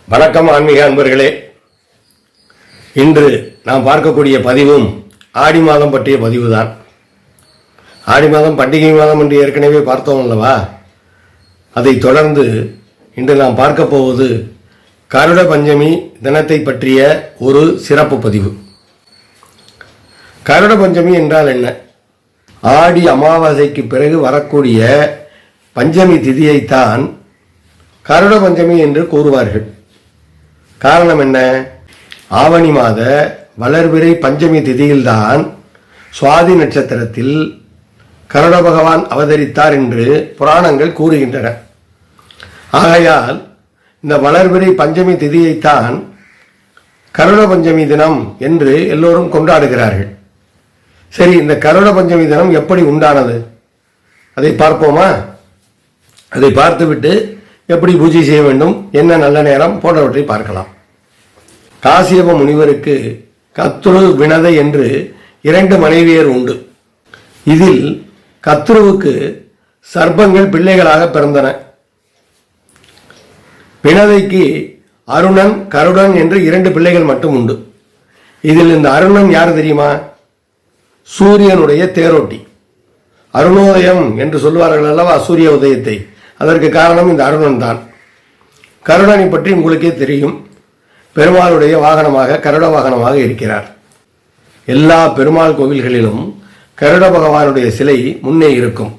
வணக்கம் ஆன்மீக அன்பர்களே. இன்று நாம் பார்க்கக்கூடிய பதிவும் ஆடி மாதம் பற்றிய பதிவு தான். ஆடி மாதம் பண்டிகை மாதம் என்று ஏற்கனவே பார்த்தோம் அல்லவா? அதை தொடர்ந்து இன்று நாம் பார்க்க போவது கருட பஞ்சமி தினத்தை பற்றிய ஒரு சிறப்பு பதிவு. கருட பஞ்சமி என்றால் என்ன? ஆடி அமாவாசைக்கு பிறகு வரக்கூடிய பஞ்சமி திதியைத்தான் கருட பஞ்சமி என்று கூறுவார்கள். காரணம் என்ன? ஆவணி மாத வளர்பிறை பஞ்சமி திதியில்தான் சுவாதி நட்சத்திரத்தில் கருட பகவான் அவதரித்தார் என்று புராணங்கள் கூறுகின்றன. ஆகையால் இந்த வளர்பிறை பஞ்சமி திதியைத்தான் கருட பஞ்சமி தினம் என்று எல்லோரும் கொண்டாடுகிறார்கள். சரி, இந்த கருட பஞ்சமி தினம் எப்படி உண்டானது அதை பார்ப்போமா? அதை பார்த்துவிட்டு எப்படி பூஜை செய்ய வேண்டும், என்ன நல்ல நேரம் போன்றவற்றை பார்க்கலாம். காசியப முனிவருக்கு கத்ரு வினதை என்று 2 மனைவியர் உண்டு. இதில் கத்ருவுக்கு சர்ப்பங்கள் பிள்ளைகளாக பிறந்தன. வினதைக்கு அருணன் கருடன் என்று 2 பிள்ளைகள் மட்டும் உண்டு. இதில் இந்த அருணன் யார் தெரியுமா? சூரியனுடைய தேரோட்டி. அருணோதயம் என்று சொல்வார்கள் அல்லவா சூரிய உதயத்தை. அதற்கு காரணம் இந்த அருணன் தான். கருடனை பற்றி உங்களுக்கே தெரியும். பெருமாளுடைய வாகனமாக கருட வாகனமாக இருக்கிறார். எல்லா பெருமாள் கோவில்களிலும் கருட பகவானுடைய சிலை முன்னே இருக்கும்.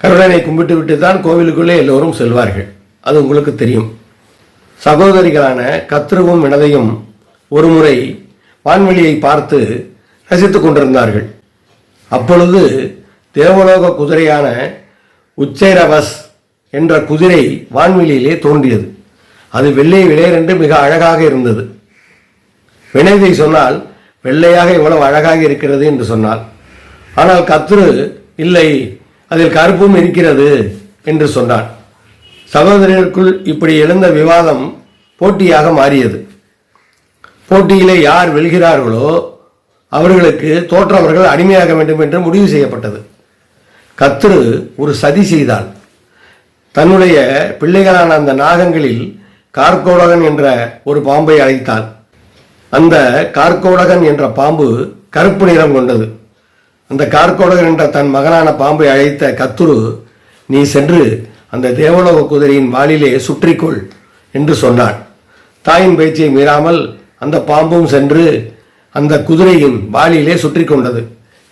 கருடனை கும்பிட்டு விட்டு தான் கோவிலுக்குள்ளே எல்லோரும் செல்வார்கள். அது உங்களுக்கு தெரியும். சகோதரிகளான கத்ருவும் வினதையும் ஒரு முறை வான்வெளியை பார்த்து ரசித்துக் கொண்டிருந்தார்கள். அப்பொழுது தேவலோக குதிரையான உச்சைரவஸ் என்ற குதிரை வான்வெளியிலே தோன்றியது. அது வெள்ளை விளையர் என்று மிக அழகாக இருந்தது. வினதை சொன்னால், வெள்ளையாக இவ்வளவு அழகாக இருக்கிறது என்று சொன்னாள். ஆனால் கத்ரு, இல்லை, அதில் கருப்பும் இருக்கிறது என்று சொன்னான். சகோதரருக்குள் இப்படி எழுந்த விவாதம் போட்டியாக மாறியது. போட்டியிலே யார் வெல்கிறார்களோ அவர்களுக்கு தோற்றவர்கள் அடிமையாக வேண்டும் என்று முடிவு செய்யப்பட்டது. கத்ரு ஒரு சதி செய்தாள். தன்னுடைய பிள்ளைகளான அந்த நாகங்களில் கார்கோடகன் என்ற ஒரு பாம்பை அழைத்தாள். அந்த கார்கோடகன் என்ற பாம்பு கருப்பு நிறம் கொண்டது. அந்த கார்கோடகன் என்ற தன் மகனான பாம்பை அழைத்த கத்ரு, நீ சென்று அந்த தேவலோக குதிரையின் வாளிலே சுற்றிக்கொள் என்று சொன்னான். தாயின் பேச்சை மீறாமல் அந்த பாம்பும் சென்று அந்த குதிரையின் வாளிலே சுற்றி கொண்டது.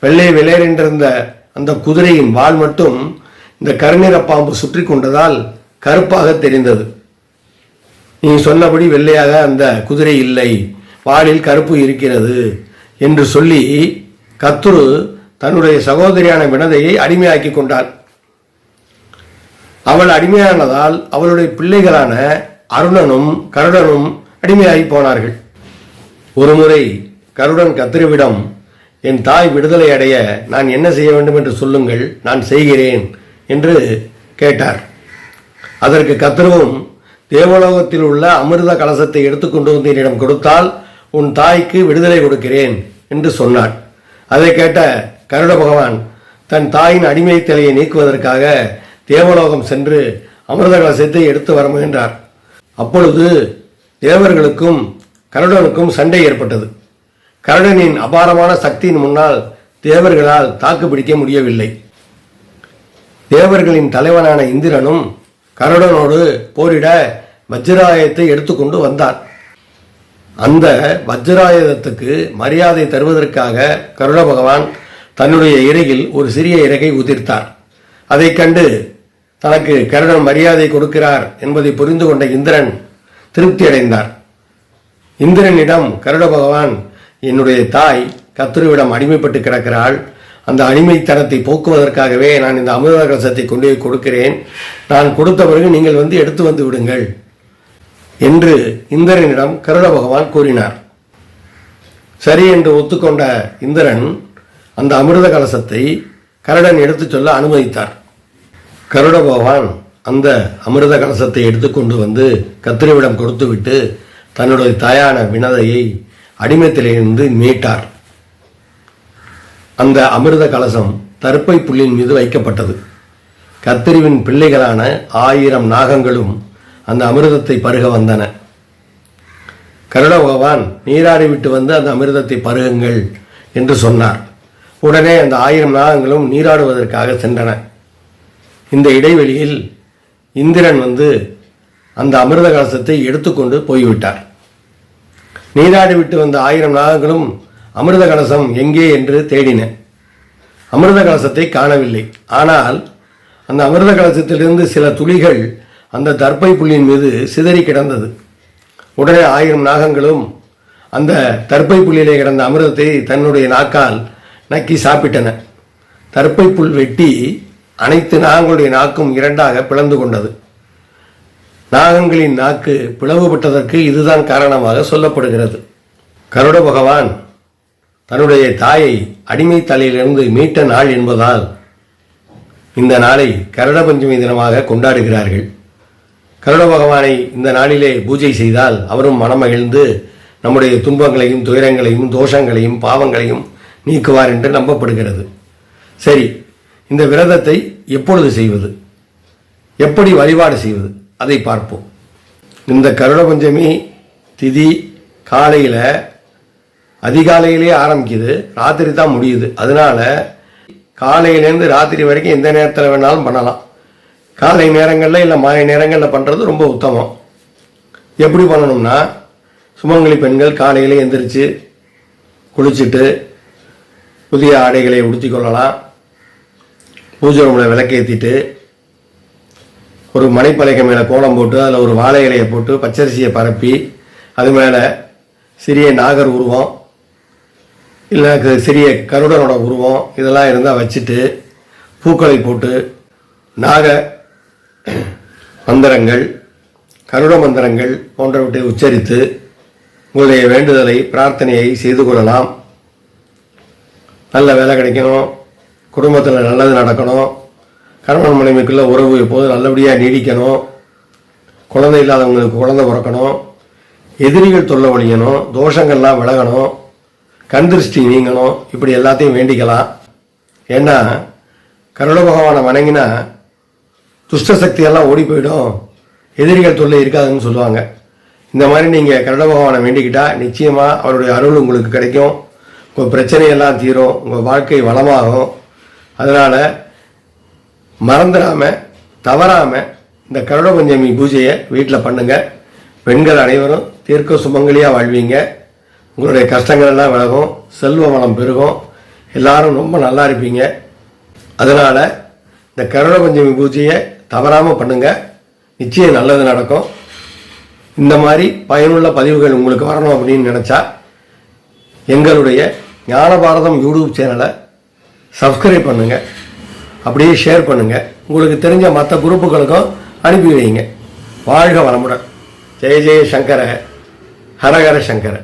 வெள்ளை வெள்ளையர் என்றிருந்த அந்த குதிரையின் வால் மட்டும் இந்த கருநிற பாம்பு சுற்றி கொண்டதால் கருப்பாக தெரிந்தது. நீ சொன்னபடி வெள்ளையாக அந்த குதிரை இல்லை, வாலில் கருப்பு இருக்கிறது என்று சொல்லி கத்ரு தன்னுடைய சகோதரியான வினதையை அடிமையாக்கி கொண்டாள். அவள் அடிமையானதால் அவளுடைய பிள்ளைகளான அருணனும் கருடனும் அடிமையாகி போனார்கள். ஒருமுறை கருடன் கத்ருவிடம், என் தாய் விடுதலை அடைய நான் என்ன செய்ய வேண்டும் என்று சொல்லுங்கள், நான் செய்கிறேன் என்று கேட்டார். அதற்கு கத்ருவும், தேவலோகத்தில் உள்ள அமிர்த கலசத்தை எடுத்துக்கொண்டு வந்து என்னிடம் கொடுத்தால் உன் தாய்க்கு விடுதலை கொடுக்கிறேன் என்று சொன்னார். அதை கேட்ட கருட பகவான் தன் தாயின் அடிமை தலையை நீக்குவதற்காக தேவலோகம் சென்று அமிர்த கலசத்தை எடுத்து வர முயன்றார். அப்பொழுது தேவர்களுக்கும் கருடனுக்கும் சண்டை ஏற்பட்டது. கருடனின் அபாரமான சக்தியின் முன்னால் தேவர்களால் தாக்கு பிடிக்க முடியவில்லை. தேவர்களின் தலைவனான இந்திரனும் கருடனோடு போரிட வஜ்ராயுதத்தை எடுத்துக்கொண்டு வந்தார். அந்த வஜ்ராயுதத்துக்கு மரியாதை தருவதற்காக கருட பகவான் தன்னுடைய இறகில் ஒரு சிறிய இறகை உதிர்த்தார். அதை கண்டு தனக்கு கருடன் மரியாதை கொடுக்கிறார் என்பதை புரிந்து கொண்ட இந்திரன் திருப்தி அடைந்தார். இந்திரனிடம் கருட பகவான், என்னுடைய தாய் கத்ருவிடம் அடிமைப்பட்டு கிடக்கிறாள், அந்த அடிமைத்தனத்தை போக்குவதற்காகவே நான் இந்த அமிர்த கலசத்தை கொண்டு போய் கொடுக்கிறேன், நான் கொடுத்த பிறகு நீங்கள் வந்து எடுத்து வந்து விடுங்கள் என்று இந்திரனிடம் கருட பகவான் கூறினார். சரி என்று ஒத்துக்கொண்ட இந்திரன் அந்த அமிர்த கலசத்தை கருடன் எடுத்து சொல்ல அனுமதித்தார். கருட பகவான் அந்த அமிர்த கலசத்தை எடுத்துக்கொண்டு வந்து கத்ருவிடம் கொடுத்துவிட்டு தன்னுடைய தாயான வினதையை அடிமைத்திலிருந்து மீட்டார். அந்த அமிர்த கலசம் தர்ப்பை புல்லின் மீது வைக்கப்பட்டது. கத்திரிவின் பிள்ளைகளான 1000 நாகங்களும் அந்த அமிர்தத்தை பருக வந்தன. கருட பகவான் நீராடி விட்டு வந்து அந்த அமிர்தத்தை பருகுங்கள் என்று சொன்னார். உடனே அந்த 1000 நாகங்களும் நீராடுவதற்காக சென்றன. இந்த இடைவெளியில் இந்திரன் வந்து அந்த அமிர்த கலசத்தை எடுத்துக்கொண்டு போய்விட்டார். நீராடி விட்டு வந்த 1000 நாகங்களும் அமிர்த கலசம் எங்கே என்று தேடின. அமிர்த கலசத்தை காணவில்லை. ஆனால் அந்த அமிர்த கலசத்திலிருந்து சில துளிகள் அந்த தர்ப்பை புல்லின் மீது சிதறி கிடந்தது. உடனே 1000 நாகங்களும் அந்த தர்ப்பை புல்லிலே கிடந்த அமிர்தத்தை தன்னுடைய நாக்கால் நக்கி சாப்பிட்டன. தர்ப்பை புல் வெட்டி அனைத்து நாகங்களுடைய நாக்கும் 2ஆக பிளந்து கொண்டது. நாகங்களின் நாக்கு பிளவுபட்டதற்கு இதுதான் காரணமாக சொல்லப்படுகிறது. கருட பகவான் தன்னுடைய தாயை அடிமை தலையிலிருந்து மீட்ட நாள் என்பதால் இந்த நாளை கருட பஞ்சமி தினமாக கொண்டாடுகிறார்கள். கருட பகவானை இந்த நாளிலே பூஜை செய்தால் அவரும் மனமகிழ்ந்து நம்முடைய துன்பங்களையும் துயரங்களையும் தோஷங்களையும் பாவங்களையும் நீக்குவார் என்று நம்பப்படுகிறது. சரி, இந்த விரதத்தை எப்பொழுது செய்வது, எப்படி வழிபாடு செய்வது அதை பார்ப்போம். இந்த கருட பஞ்சமி திதி காலையில் அதிகாலையிலே ஆரம்பிக்குது, ராத்திரி தான் முடியுது. அதனால காலையிலேருந்து ராத்திரி வரைக்கும் எந்த நேரத்தில் வேணாலும் பண்ணலாம். காலை நேரங்களில் இல்லை மாலை நேரங்களில் பண்ணுறது ரொம்ப உத்தமம். எப்படி பண்ணணும்னா, சுமங்கலி பெண்கள் காலையில் எந்திரிச்சு குளிச்சுட்டு புதிய ஆடைகளை உடுத்தி கொள்ளலாம். பூஜை ரூமில் விளக்கேற்றிட்டு ஒரு மனைப்பலகை மேலே கோலம் போட்டு அதில் ஒரு வாழை இலையை போட்டு பச்சரிசியை பரப்பி அது மேலே சிறிய நாகர் உருவம் இல்லை சிறிய கருடனோட உருவம் இதெல்லாம் இருந்தால் வச்சுட்டு பூக்களை போட்டு நாக மந்திரங்கள் கருட மந்திரங்கள் போன்றவற்றை உச்சரித்து உங்களுடைய வேண்டுதலை பிரார்த்தனையை செய்து கொள்ளலாம். நல்ல வேலை கிடைக்கணும், குடும்பத்தில் நல்லது நடக்கணும், கணவன் மனைவிக்குள்ள உறவு எப்போது நல்லபடியாக நீடிக்கணும், குழந்தை இல்லாதவங்களுக்கு குழந்தை பிறக்கணும், எதிரிகள் தொல்லை ஒழியணும், தோஷங்கள்லாம் விலகணும், கண் திருஷ்டி நீங்கணும், இப்படி எல்லாத்தையும் வேண்டிக்கலாம். ஏன்னா கருட பகவானை வணங்கினா துஷ்ட சக்தியெல்லாம் ஓடி போயிடும், எதிரிகள் தொல்லை இருக்காதுன்னு சொல்லுவாங்க. இந்த மாதிரி நீங்கள் கருட பகவானை வேண்டிக்கிட்டால் நிச்சயமாக அவருடைய அருள் உங்களுக்கு கிடைக்கும். உங்கள் பிரச்சனையெல்லாம் தீரும், உங்கள் வாழ்க்கை வளமாகும். அதனால் மறந்துடாமல் தவறாமல் இந்த கருட பஞ்சமி பூஜையை வீட்டில் பண்ணுங்கள். பெண்கள் அனைவரும் தீர்க்க சுமங்கலியாக வாழ்வீங்க. உங்களுடைய கஷ்டங்கள் எல்லாம் விலகும், செல்வ வளம் பெருகும், எல்லாரும் ரொம்ப நல்லா இருப்பீங்க. அதனால் இந்த கருட பஞ்சமி பூஜையை தவறாமல் பண்ணுங்கள், நிச்சயம் நல்லது நடக்கும். இந்த மாதிரி பயனுள்ள பதிவுகள் உங்களுக்கு வரணும் அப்படின்னு நினச்சா எங்களுடைய ஞான பாரதம் யூடியூப் சேனலை சப்ஸ்கிரைப் பண்ணுங்கள், அப்படியே ஷேர் பண்ணுங்கள், உங்களுக்கு தெரிஞ்ச மற்ற குரூப்புகளுக்கும் அனுப்பி வைங்க. வாழ்க வளமுடன். ஜெய ஜெய சங்கர, ஹரஹர சங்கர.